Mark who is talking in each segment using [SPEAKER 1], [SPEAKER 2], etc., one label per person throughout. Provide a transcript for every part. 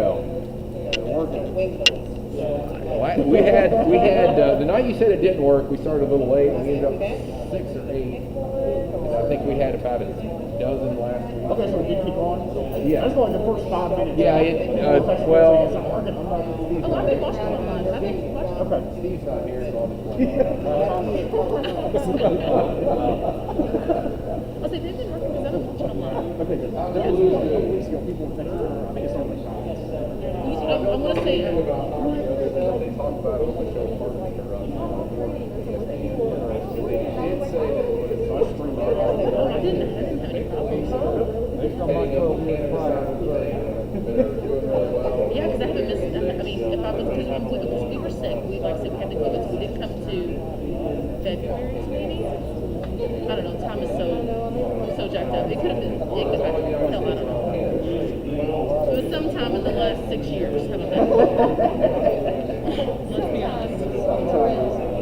[SPEAKER 1] We had the night you said it didn't work. We started a little late. We ended up 6 or 8. And I think we had about a dozen last week.
[SPEAKER 2] Okay, so we keep on.
[SPEAKER 1] Yeah.
[SPEAKER 2] That's like the first 5 minutes.
[SPEAKER 1] Yeah,
[SPEAKER 2] well.
[SPEAKER 3] Oh, I've been watching it online. I've been watching it.
[SPEAKER 2] Okay.
[SPEAKER 1] Steve's not here, so I'll just
[SPEAKER 3] I was like, they've been working because I've been watching online.
[SPEAKER 2] Okay, good. There was a couple of weeks ago, people were texting her. I think it's on the side.
[SPEAKER 3] I want to say.
[SPEAKER 1] they talked about it on the show partner. They did say that
[SPEAKER 3] Oh, I didn't have any problems. Yeah, because I haven't missed. I mean, if I was because we were sick, we like I said we had the COVID, so we didn't come to February's maybe. I don't know. Time is so jacked up. It could have been. Hell, I don't know. It was sometime in the last 6 years. How about that? Let's be honest.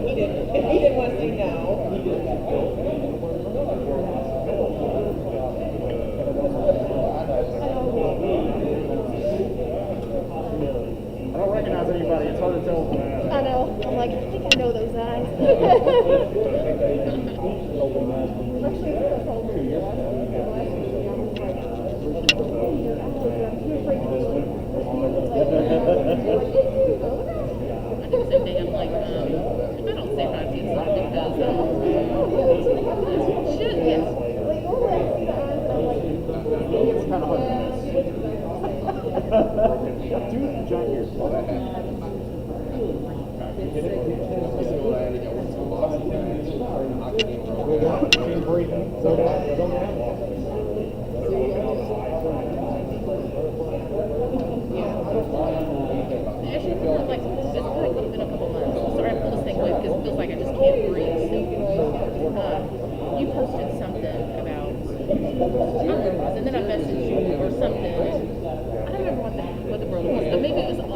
[SPEAKER 4] He didn't want to say no.
[SPEAKER 2] I don't recognize anybody. It's hard to tell.
[SPEAKER 5] I know. I'm like, I think I know those eyes.
[SPEAKER 3] I think someday I'm like, if I don't say hi to you, it's because shit, yes.
[SPEAKER 2] It's kind of hard to miss. Dude, John here.
[SPEAKER 3] Actually, it's not like it's probably been a couple months. Sorry, I pulled this thing away because it feels like I just can't breathe. So, you posted something about, and then I messaged you or something. I don't remember what the world was, but maybe it was on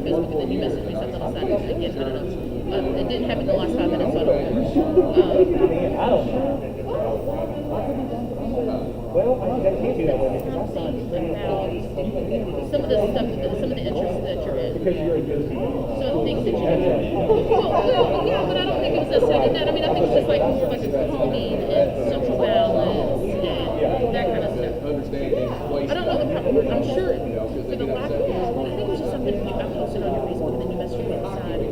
[SPEAKER 3] Facebook, and then you messaged me something else. Again, I don't know. It didn't happen in the last 5 minutes, so I don't remember.
[SPEAKER 2] Well, I can't do that way because I signed
[SPEAKER 3] some of the stuff, some of the interests that you're in.
[SPEAKER 2] because you're a good team.
[SPEAKER 3] So the things that you do. Well, yeah, but I don't think it was necessarily that. I mean, I think it's just like more like a calming and social balance and that kind of stuff. I don't know the proper word. I'm sure for the lack of, I think it was just something I posted on your Facebook and then you messaged me beside it.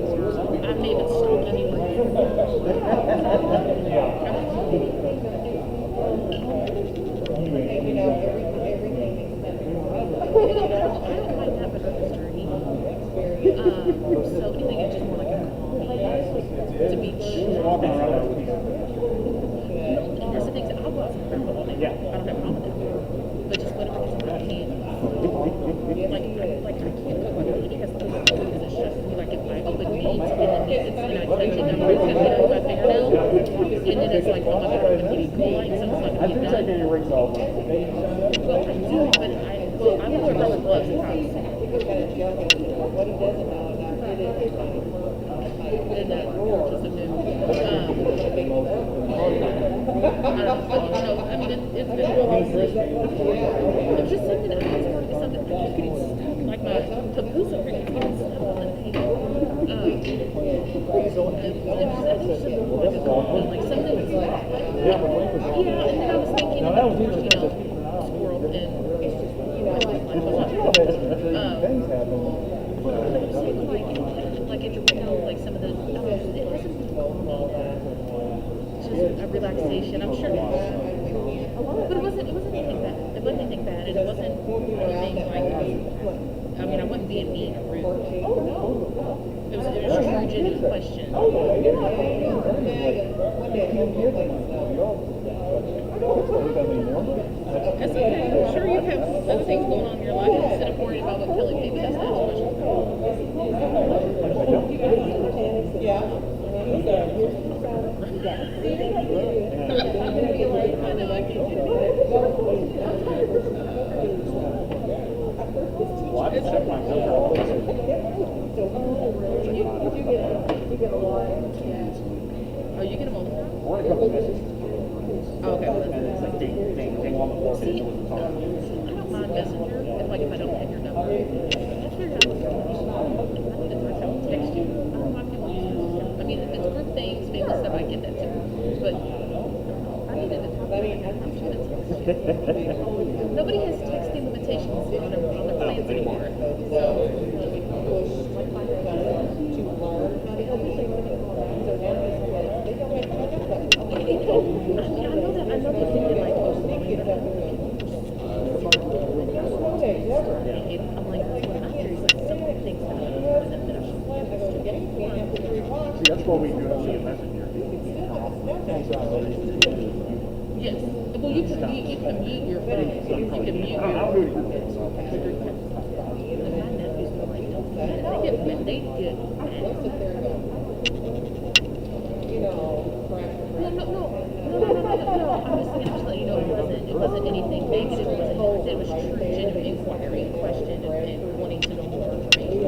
[SPEAKER 3] I may have stolen anyway.
[SPEAKER 4] You know, everything expensive.
[SPEAKER 3] I don't mind that, but it's journey. So I think it's just more like a calming to be chill. And that's the thing, I'll go out for all day. I don't have a problem with that. But just whatever it is, I can't. Like I can't cook like he has to cook because it's just like if I open meat and then it's and I touch it, I'm always gonna get my fingernail. And then it's like, oh my god, I'm eating coli, so it's like
[SPEAKER 2] I do take your rings off.
[SPEAKER 3] well, I do, but I wear rubber gloves at times.
[SPEAKER 4] People kind of joking. What he doesn't know is I did it.
[SPEAKER 3] And that just a new. I mean, it's been honestly. It was just something that I was working something that you could eat stuff like my papoose over here getting stuff on the table. It was I think something more like a coffee, like something that's like yeah. And then I was thinking about squirrel and like if like some of the it wasn't just a relaxation. I'm sure, but it wasn't anything bad. It wasn't anything bad, and it wasn't anything like. I mean, I wasn't being mean or rude. It was just a genuine question. That's okay. I'm sure you have other things going on in your life instead of worrying about what Kelly maybe has to ask questions.
[SPEAKER 4] Yeah.
[SPEAKER 3] I know I can do
[SPEAKER 2] Well, I check my
[SPEAKER 3] You get a lot. Oh, you get them all the time?
[SPEAKER 2] Or a couple of messages.
[SPEAKER 3] Oh, okay.
[SPEAKER 2] And it's like ding, ding, ding on the floor.
[SPEAKER 3] See, I don't mind Messenger if I don't figured out I need to learn how to text you. I don't know why people use it. I mean, if it's group things, family stuff, I get that too. But I needed to talk to you. I'm trying to text you. Nobody has texting limitations on their plans anymore. So, I know they're thinking like, I'm like, there's like so many things that I
[SPEAKER 2] See, that's what we do on the messenger.
[SPEAKER 3] yes. Well, you can mute your phone. You can mute your
[SPEAKER 2] I'll do it.
[SPEAKER 3] They get mad. No. I'm just letting you know it wasn't anything negative. It was true, genuine inquiry, question, and wanting to know more information.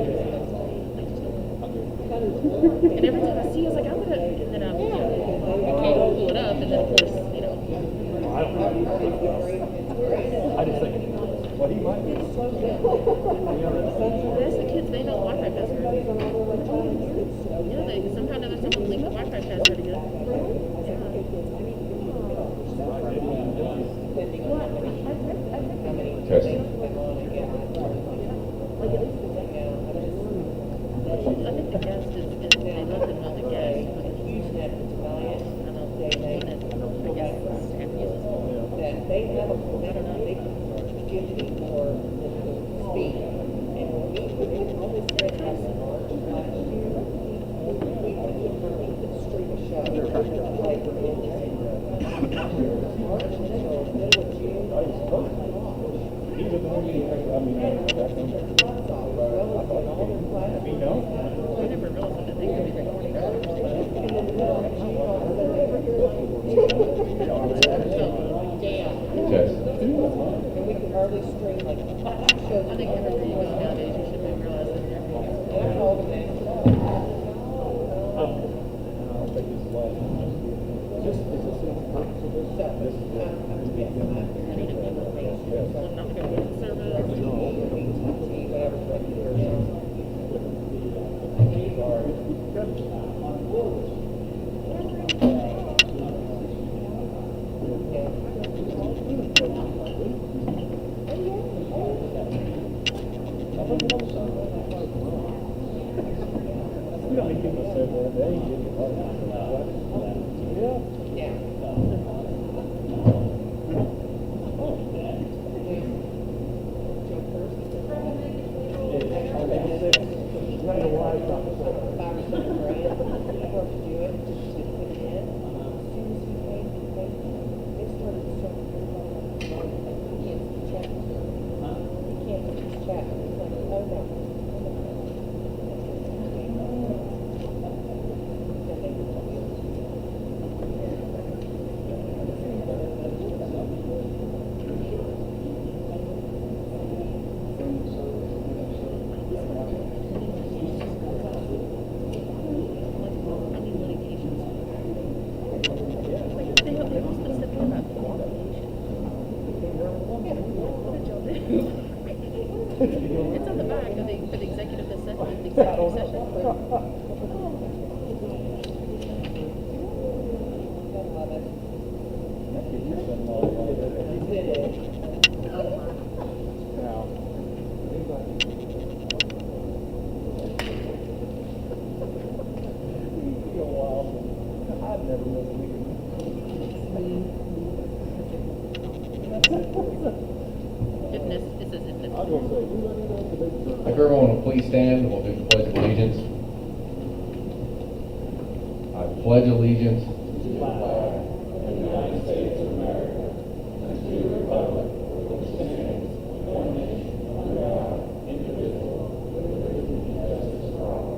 [SPEAKER 3] And every time I see it, I was like, I'm gonna, and then I can't pull it up, and then of course,
[SPEAKER 2] I just think, well, he might be.
[SPEAKER 3] That's the kids, they know the Wi-Fi password. Yeah, somehow or another someone linked the Wi-Fi password together.
[SPEAKER 1] Testing.
[SPEAKER 3] I think the guest is they let them know the guest.
[SPEAKER 4] That they have a, I don't know, they give me more speed. And when we always said that in March last year, we went to the street of show. Like, in March, so middle of June.
[SPEAKER 2] He was the one meeting, I mean,
[SPEAKER 3] I never realized that they could be recording.
[SPEAKER 1] Test.
[SPEAKER 4] And we can hardly stream like shows.
[SPEAKER 3] I think everywhere you go nowadays, you should be realizing they're
[SPEAKER 4] And I called them and
[SPEAKER 2] I don't think this is last one. This is a simple purpose of this. This is it.
[SPEAKER 3] I need to be with me. So I'm not going to go to service.
[SPEAKER 2] You know, people said that they ain't getting It's on the back of the executive session.
[SPEAKER 1] If everyone will please stand, we'll do the Pledge of Allegiance. I pledge allegiance to the flag of the United States of America and to the republic which stands one nation under God, indivisible, with liberty and justice for all.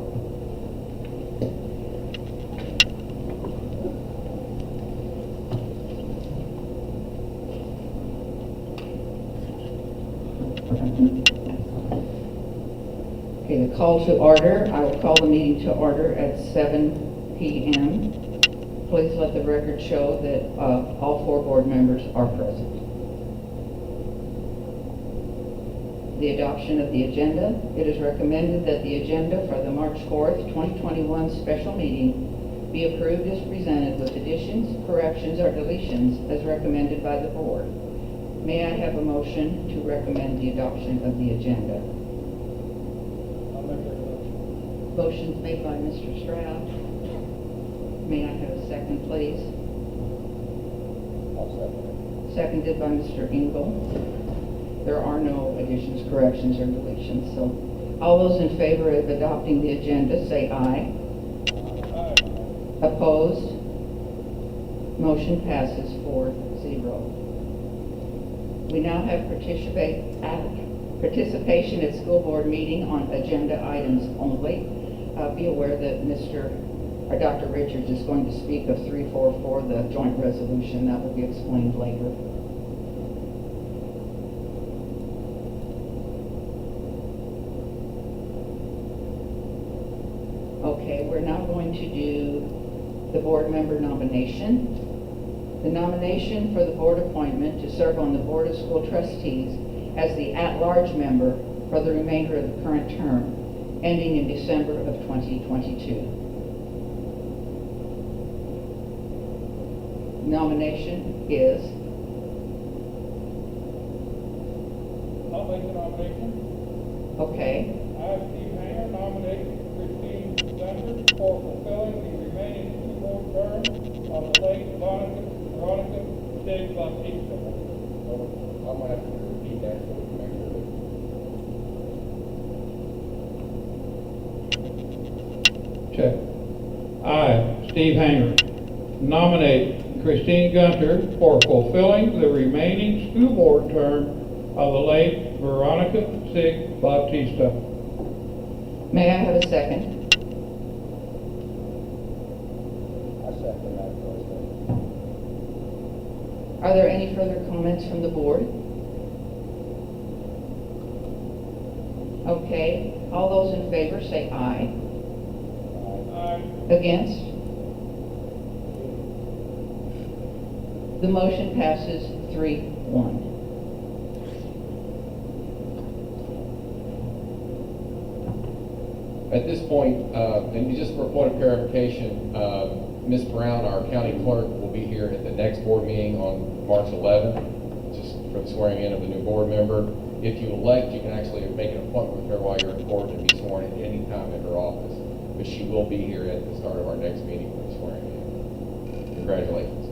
[SPEAKER 6] Okay, the call to order. I will call the meeting to order at 7 p.m. Please let the record show that all 4 board members are present. The the adoption of the agenda. It is recommended that the agenda for the March 4th, 2021 special meeting be approved as presented with additions, corrections, or deletions as recommended by the board. May I have a motion to recommend the adoption of the agenda?
[SPEAKER 2] I'll make that motion.
[SPEAKER 6] Motion's made by Mr. Stroud. May I have a second, please?
[SPEAKER 2] I'll second it.
[SPEAKER 6] Seconded by Mr. Engel. There are no additions, corrections, or deletions, so all those in favor of adopting the agenda, say aye.
[SPEAKER 2] Aye.
[SPEAKER 6] Opposed? Motion passes 4-0. We now have participation at school board meeting on agenda items only. Be aware that Dr. Richards is going to speak of 344, the joint resolution. That will be explained later. Okay, we're now going to do the board member nomination. The nomination for the board appointment to serve on the Board of School Trustees as the at-large member for the remainder of the current term, ending in December of 2022. Nomination is,
[SPEAKER 2] I'll make the nomination.
[SPEAKER 6] okay,
[SPEAKER 2] I, Steve Hanger, nominate Christine Gunter for fulfilling the remaining two-more terms of the late Veronica Stig Baptista.
[SPEAKER 1] I'm gonna have to repeat that so we can make sure.
[SPEAKER 7] Check. I, Steve Hanger, nominate Christine Gunter for fulfilling the remaining school board term of the late Veronica Sig Bautista.
[SPEAKER 6] may I have a second?
[SPEAKER 2] I second that motion.
[SPEAKER 6] Are there any further comments from the board? Okay, all those in favor say aye.
[SPEAKER 2] Aye.
[SPEAKER 6] Against? The motion passes 3-1.
[SPEAKER 1] At this point, and just for a point of clarification, Ms. Brown, our county clerk, will be here at the next board meeting on March 11th, just for the swearing in of the new board member. If you elect, you can actually make an appointment with her while you're in court and be sworn in any time at her office. But she will be here at the start of our next meeting for the swearing in. Congratulations.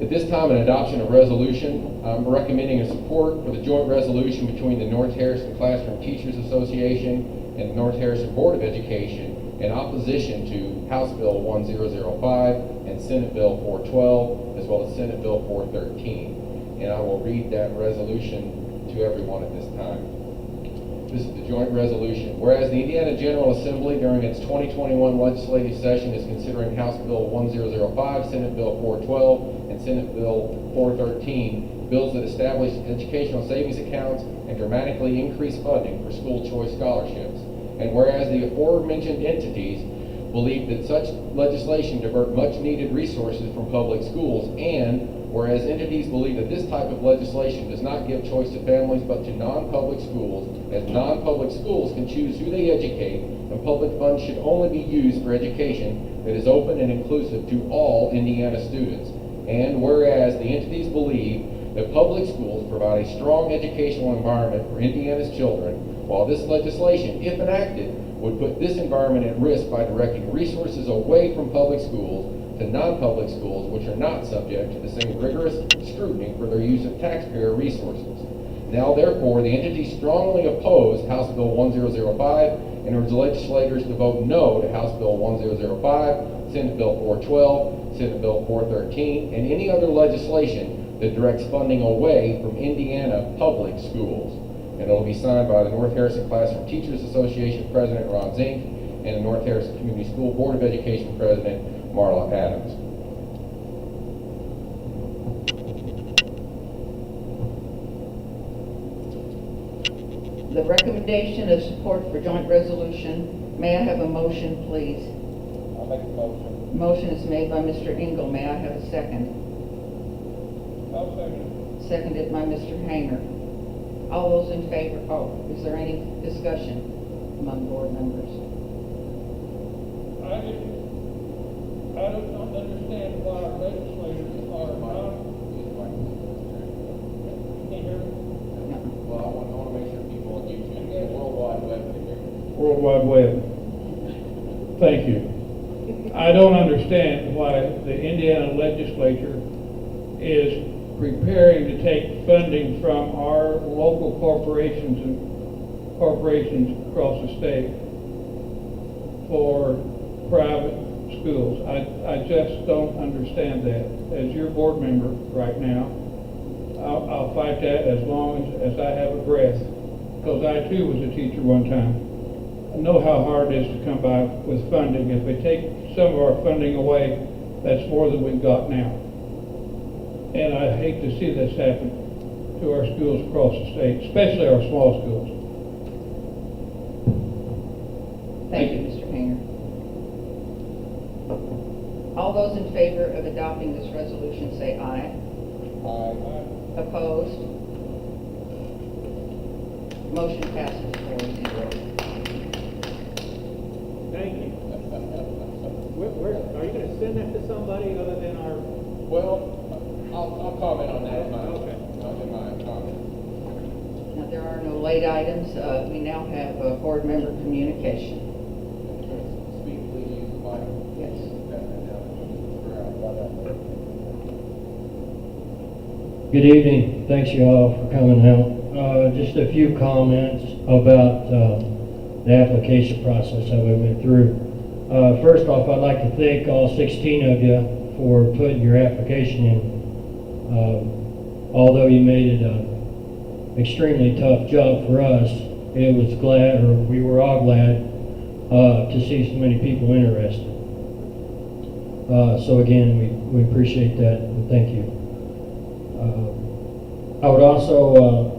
[SPEAKER 1] At this time, an adoption of resolution. I'm recommending a support for the joint resolution between the North Harrison Classroom Teachers Association and the North Harrison Board of Education in opposition to House Bill 1005 and Senate Bill 412, as well as Senate Bill 413. And I will read that resolution to everyone at this time. This is the joint resolution. Whereas the Indiana General Assembly during its 2021 legislative session is considering House Bill 1005, Senate Bill 412, and Senate Bill 413, bills that establish educational savings accounts and dramatically increase funding for school choice scholarships. And whereas the aforementioned entities believe that such legislation divert much needed resources from public schools, and whereas entities believe that this type of legislation does not give choice to families but to non-public schools, as non-public schools can choose who they educate, and public funds should only be used for education that is open and inclusive to all Indiana students. And whereas the entities believe that public schools provide a strong educational environment for Indiana's children, while this legislation, if enacted, would put this environment at risk by directing resources away from public schools to non-public schools, which are not subject to the same rigorous scrutiny for their use of taxpayer resources. Now, therefore, the entities strongly oppose House Bill 1005 and urge legislators to vote no to House Bill 1005, Senate Bill 412, Senate Bill 413, and any other legislation that directs funding away from Indiana public schools. And it will be signed by the North Harrison Classroom Teachers Association President Ron Zink and the North Harrison Community School Board of Education President Marla Adams.
[SPEAKER 6] The recommendation of support for joint resolution, may I have a motion, please?
[SPEAKER 2] I'll make the motion.
[SPEAKER 6] Motion is made by Mr. Engel. May I have a second?
[SPEAKER 2] I'll second it.
[SPEAKER 6] Seconded by Mr. Hanger. All those in favor, is there any discussion among board members?
[SPEAKER 2] I don't understand why our legislators are not. Can you hear me?
[SPEAKER 1] Well, I want to make sure people on YouTube, the World Wide Web can hear you.
[SPEAKER 7] World Wide Web. Thank you. I don't understand why the Indiana legislature is preparing to take funding from our local corporations and corporations across the state for private schools. I just don't understand that. As your board member right now, I'll fight that as long as I have a breath, because I too was a teacher one time. I know how hard it is to come by with funding. If we take some of our funding away, that's more than we've got now. And I hate to see this happen to our schools across the state, especially our small schools.
[SPEAKER 6] Thank you, Mr. Hanger. All those in favor of adopting this resolution say aye.
[SPEAKER 1] Aye.
[SPEAKER 6] Opposed? Motion passes 4-0.
[SPEAKER 8] Thank you. Are you going to send that to somebody other than our?
[SPEAKER 1] Well, I'll comment on that in my comment.
[SPEAKER 6] Now, there are no late items. We now have board member communication.
[SPEAKER 1] Speak, please use the mic.
[SPEAKER 6] Yes.
[SPEAKER 9] Good evening. Thanks you all for coming out. Just a few comments about the application process that we went through. First off, I'd like to thank all 16 of you for putting your application in. Although you made it an extremely tough job for us, we were all glad to see so many people interested. So again, we appreciate that and thank you. I would also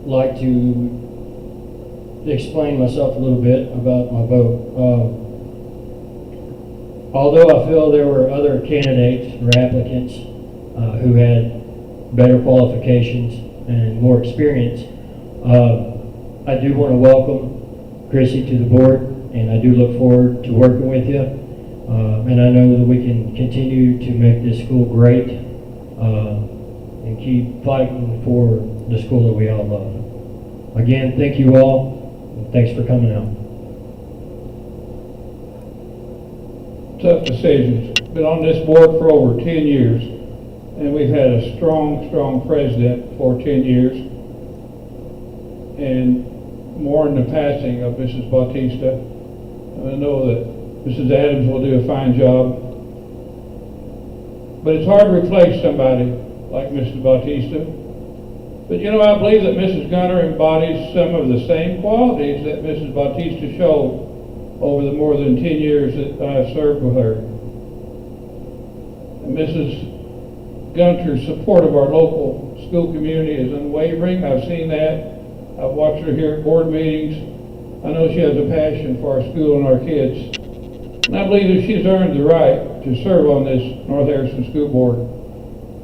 [SPEAKER 9] like to explain myself a little bit about my vote. Although I feel there were other candidates or applicants who had better qualifications and more experience, I do want to welcome Chrissy to the board, and I do look forward to working with you. And I know that we can continue to make this school great and keep fighting for the school that we all love. Again, thank you all, and thanks for coming out.
[SPEAKER 7] Tough decisions. Been on this board for over 10 years, and we've had a strong president for 10 years, and mourn the passing of Mrs. Bautista. And I know that Mrs. Adams will do a fine job, but it's hard to replace somebody like Mrs. Bautista. But you know, I believe that Mrs. Gunter embodies some of the same qualities that Mrs. Bautista showed over the more than 10 years that I've served with her. And Mrs. Gunter's support of our local school community is unwavering. I've seen that. I've watched her here at board meetings. I know she has a passion for our school and our kids. And I believe that she's earned the right to serve on this North Harrison School Board.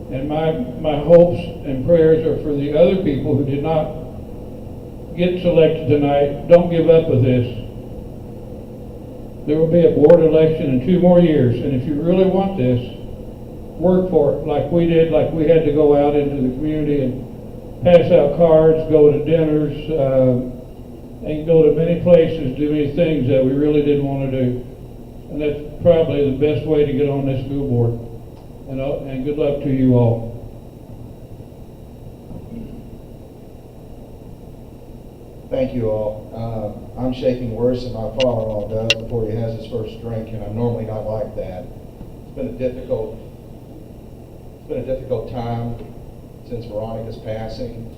[SPEAKER 7] And my hopes and prayers are for the other people who did not get selected tonight. Don't give up with this. There will be a board election in 2 more years, and if you really want this, work for it like we did, like we had to go out into the community and pass out cards, go to dinners, and go to many places, do many things that we really didn't want to do. And that's probably the best way to get on this school board. And good luck to you all.
[SPEAKER 10] Thank you all. I'm shaking worse than my father-in-law does before he has his first drink, and I'm normally not like that. It's been a difficult time since Veronica's passing.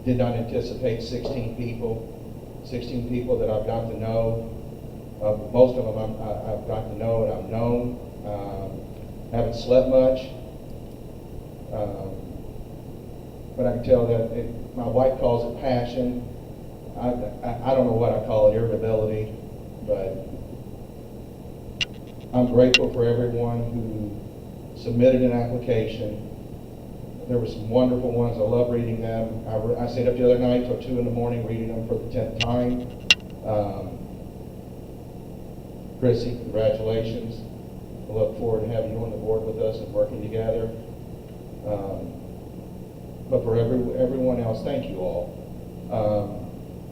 [SPEAKER 10] Did not anticipate 16 people that I've got to know. Most of them I've got to know and I've known. Haven't slept much. But I can tell that my wife calls it passion. I don't know what I call it, irritability, but I'm grateful for everyone who submitted an application There were some wonderful ones. I love reading them. I stayed up the other night till 2 in the morning reading them for the 10th time. Chrissy, congratulations. I look forward to having you on the board with us and working together. But for everyone else, thank you all.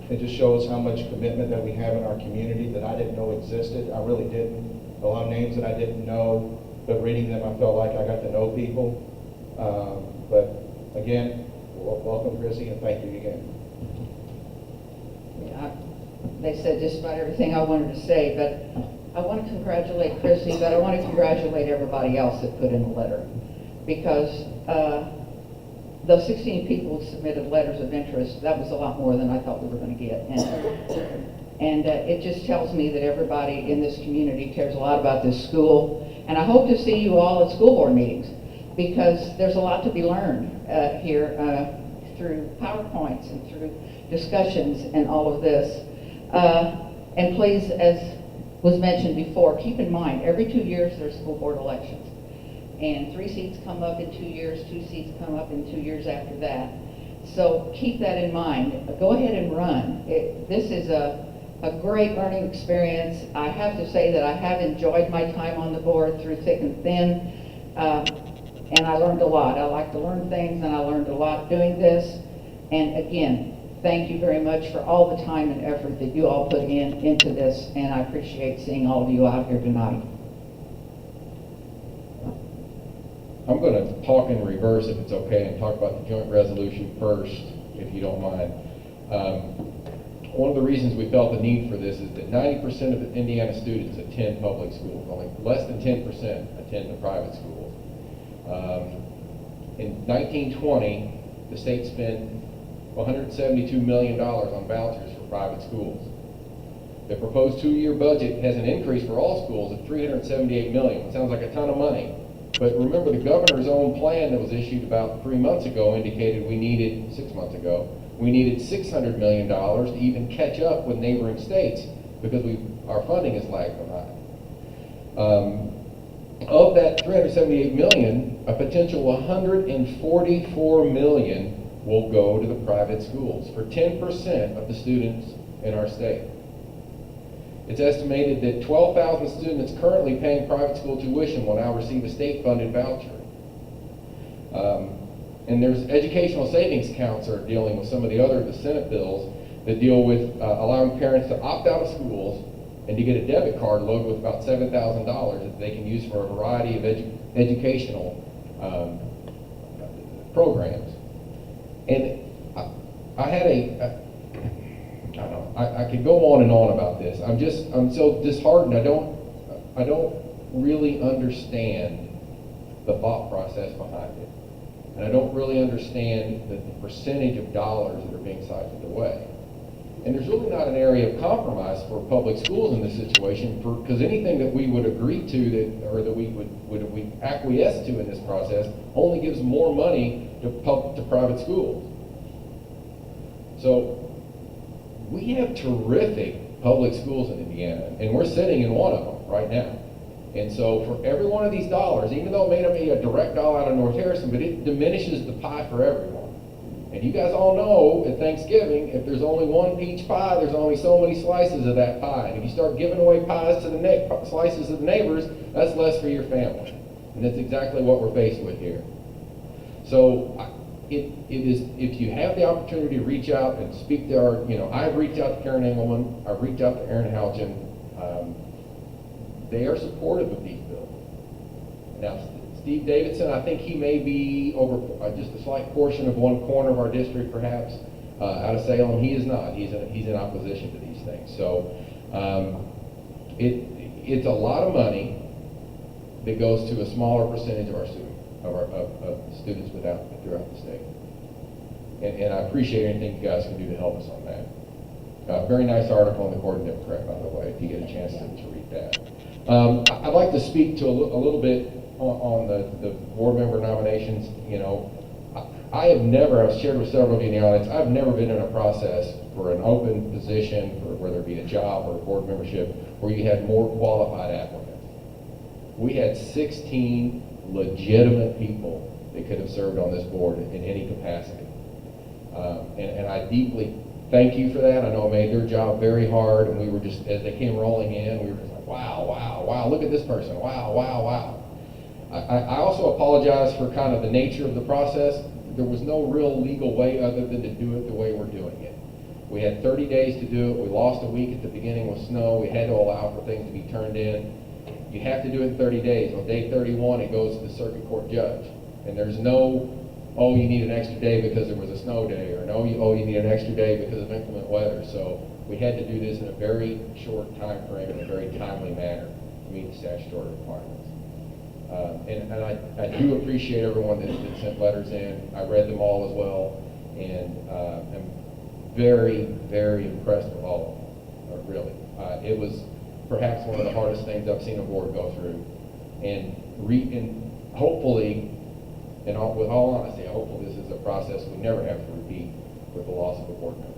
[SPEAKER 10] It just shows how much commitment that we have in our community that I didn't know existed. I really didn't. A lot of names that I didn't know, but reading them, I felt like I got to know people. But again, welcome, Chrissy, and thank you again.
[SPEAKER 6] Yeah, they said just about everything I wanted to say, but I want to congratulate Chrissy, but I want to congratulate everybody else that put in a letter, because those 16 people who submitted letters of interest, that was a lot more than I thought we were going to get. And it just tells me that everybody in this community cares a lot about this school. And I hope to see you all at school board meetings, because there's a lot to be learned here through PowerPoints and through discussions and all of this. And please, as was mentioned before, keep in mind, every 2 years there's school board elections. And 3 seats come up in 2 years, 2 seats come up in 2 years after that. So keep that in mind. Go ahead and run. This is a great learning experience. I have to say that I have enjoyed my time on the board through thick and thin, and I learned a lot. I like to learn things, and I learned a lot doing this. And again, thank you very much for all the time and effort that you all put into this, and I appreciate seeing all of you out here tonight.
[SPEAKER 1] I'm going to talk in reverse, if it's okay, and talk about the joint resolution first, if you don't mind. One of the reasons we felt the need for this is that 90% of Indiana students attend public schools. Only less than 10% attend the private schools. In 1920, the state spent $172 million on vouchers for private schools. The proposed 2-year budget has an increase for all schools of $378 million. It sounds like a ton of money. But remember, the governor's own plan that was issued about 3 months ago indicated we needed, 6 months ago, we needed $600 million to even catch up with neighboring states, because our funding is lagged behind. Of that $378 million, a potential $144 million will go to the private schools for 10% of the students in our state. It's estimated that 12,000 students currently paying private school tuition will now receive a state-funded voucher. And there's educational savings accounts that are dealing with some of the Senate bills that deal with allowing parents to opt out of schools and to get a debit card loaded with about $7,000 that they can use for a variety of educational programs. And I had I could go on and on about this. I'm so disheartened. I don't really understand the thought process behind it. And I don't really understand the percentage of dollars that are being siphoned away. And there's really not an area of compromise for public schools in this situation, because anything that we would agree to that we would acquiesce to in this process only gives more money to private schools. So we have terrific public schools in Indiana, and we're sitting in one of them right now. And so for every one of these dollars, even though it may not be a direct dollar out of North Harrison, but it diminishes the pie for everyone. And you guys all know at Thanksgiving, if there's only one peach pie, there's only so many slices of that pie. And if you start giving away pies to the slices of the neighbors, that's less for your family. And that's exactly what we're faced with here. So it is, if you have the opportunity to reach out and speak to I've reached out to Karen Engelman, I've reached out to Aaron Halchin. They are supportive of these bills. Now, Steve Davidson, I think he may be over just a slight portion of one corner of our district, perhaps, out of Salem. He is not. He's in opposition to these things. So it's a lot of money that goes to a smaller percentage of our students throughout the state. And I appreciate anything you guys can do to help us on that. Very nice article in the Gordon Democrat, by the way, if you get a chance to read that. I'd like to speak to a little bit on the board member nominations. I've shared with several of you in the audience, I've never been in a process for an open position, for whether it be a job or a board membership, where you had more qualified applicants. We had 16 legitimate people that could have served on this board in any capacity. And I deeply thank you for that. I know it made their job very hard, and we were just, as they came rolling in, we were just like, wow, wow, wow, look at this person, wow, wow, wow. I also apologize for kind of the nature of the process. There was no real legal way other than to do it the way we're doing it. We had 30 days to do it. We lost a week at the beginning with snow. We had to allow for things to be turned in. You have to do it in 30 days. On day 31, it goes to the circuit court judge. And there's no, oh, you need an extra day because there was a snow day, or no, you need an extra day because of inclement weather. So we had to do this in a very short time frame in a very timely manner to meet the statutory requirements. And I do appreciate everyone that sent letters in. I read them all as well, and I'm very, very impressed with all of them, really. It was perhaps one of the hardest things I've seen a board go through. And hopefully, with all honesty, I hope this is a process we never have to repeat with the loss of a board member.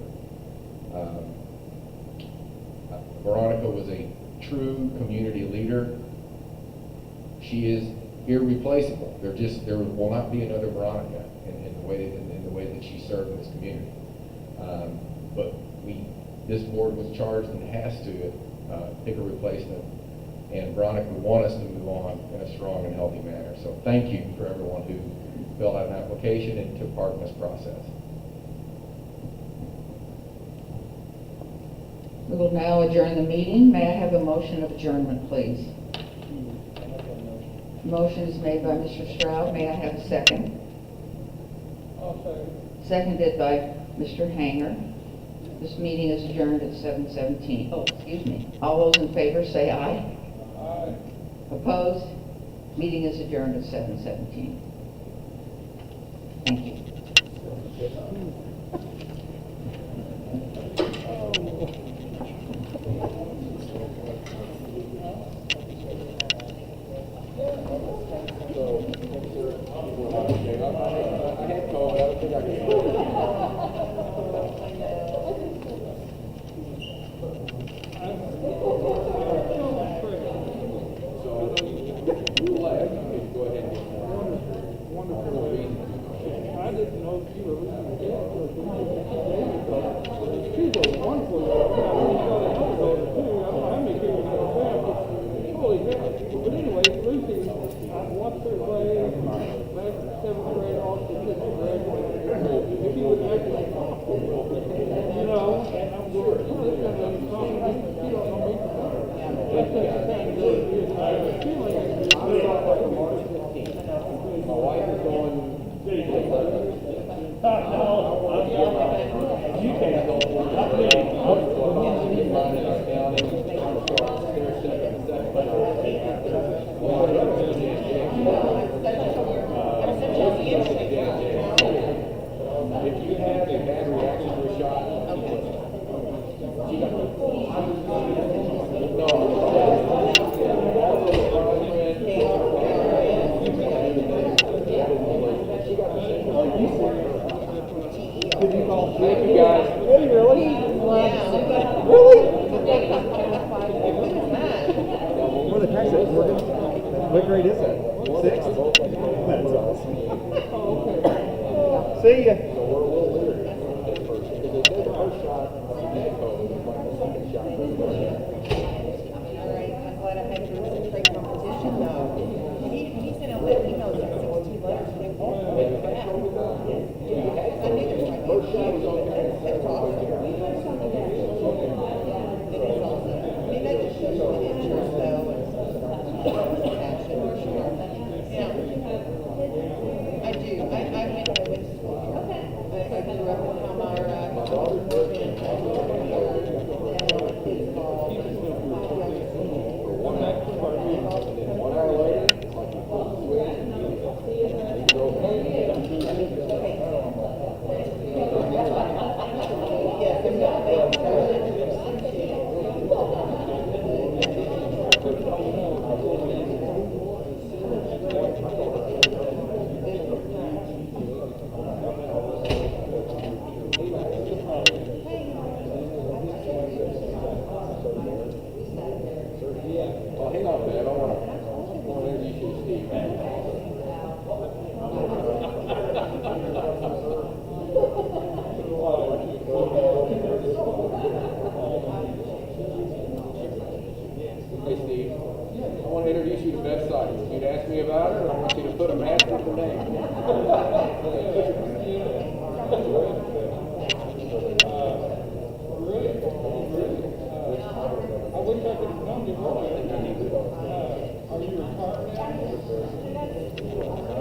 [SPEAKER 1] Veronica was a true community leader. She is irreplaceable. There will not be another Veronica in the way that she served in this community. But this board was charged and has to pick a replacement, and Veronica would want us to move on in a strong and healthy manner. So thank you for everyone who filled out an application and took part in this process.
[SPEAKER 6] We will now adjourn the meeting. May I have a motion of adjournment, please? Motion is made by Mr. Stroud. May I have a second?
[SPEAKER 2] I'll say.
[SPEAKER 6] Seconded by Mr. Hanger. This meeting is adjourned at 7:17. Oh, excuse me. All those in favor say aye.
[SPEAKER 2] Aye.
[SPEAKER 6] Opposed? Meeting is adjourned at 7:17. Thank you.
[SPEAKER 2] I didn't know you were she's a wonderful holy cow. But anyway, Lucy, I watched her play back in 7th grade, all the 6th grade. She was actually you know, and I'm going, this kind of talking to me, you don't know me. That's the kind of feeling.
[SPEAKER 1] My wife is going. If you have a bad reaction to a shot,
[SPEAKER 10] Did you call?
[SPEAKER 1] Thank you, guys.
[SPEAKER 10] Hey, really?
[SPEAKER 4] Yeah.
[SPEAKER 10] Really?
[SPEAKER 4] What
[SPEAKER 10] are the cracks at, Morgan? What grade is that? 6th? That's awesome. See ya.
[SPEAKER 4] Alright, I'm glad I had your straight competition though. He sent out that email with 16 letters and they all come back. I knew there was like that's awesome. It is awesome. I mean, that just shows you an interest though and passion for sure. Yeah. I do. I went to school here. I grew up in Palmyra. My daughter's working.
[SPEAKER 1] One hour later,
[SPEAKER 2] Hey Steve, I want to introduce you to Beth Sykes. You'd ask me about her, and I want you to put a mask with her name. I wish I could have known you earlier. Are you retired now?